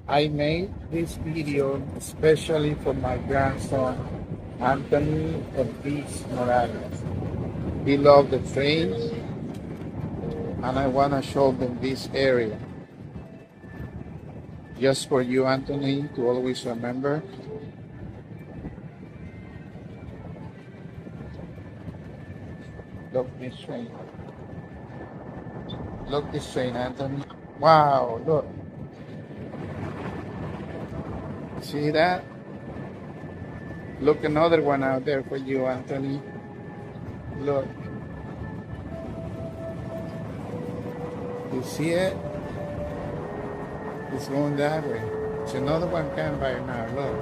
I made this video especially for my grandson, Anthony Ortiz Morales. He loved the trains, and I want to show them this area. Just for you, Anthony, to always remember. Look this train. Look this train, Anthony. Wow, look. See that? Look, another one out there for you, Anthony. Look. You see it? It's going that way. It's another one coming by now. Look.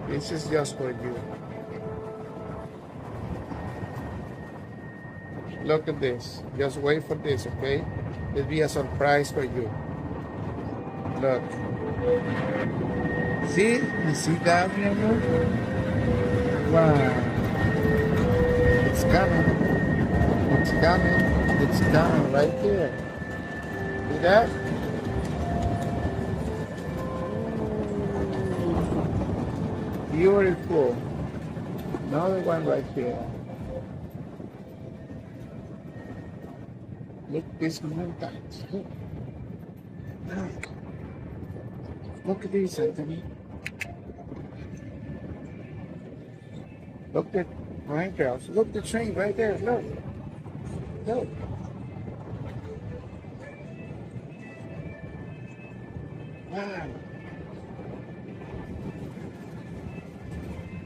This is just for you. Look at this. Just wait for this, okay? It'll be a surprise for you. Look. See? You see that, mi amor? Wow. It's coming. It's coming. It's coming right there. See that? Beautiful. Another one right here. Look these mountains. Look. Look. Look at these, Anthony. Look at Minecraft. Look the train right there. Look. Look. Wow.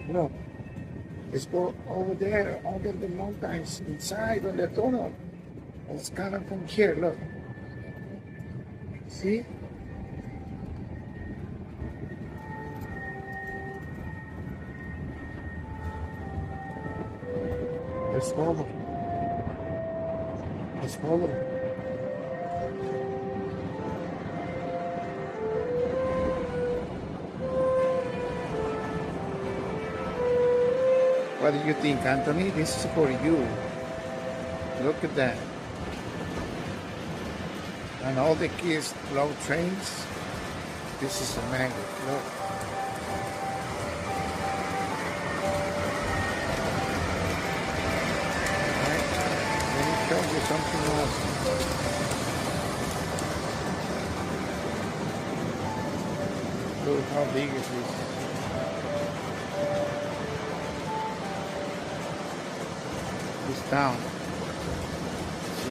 Look. Let's go over there, under the mountains, inside on the tunnel. It's coming from here. Look. See? Let's follow. Let's follow. What do you think, Anthony? This is for you. Look at that. And all the kids love trains. This is a magnet. Look. Right? Let me show you something else. Look how big is this. This town.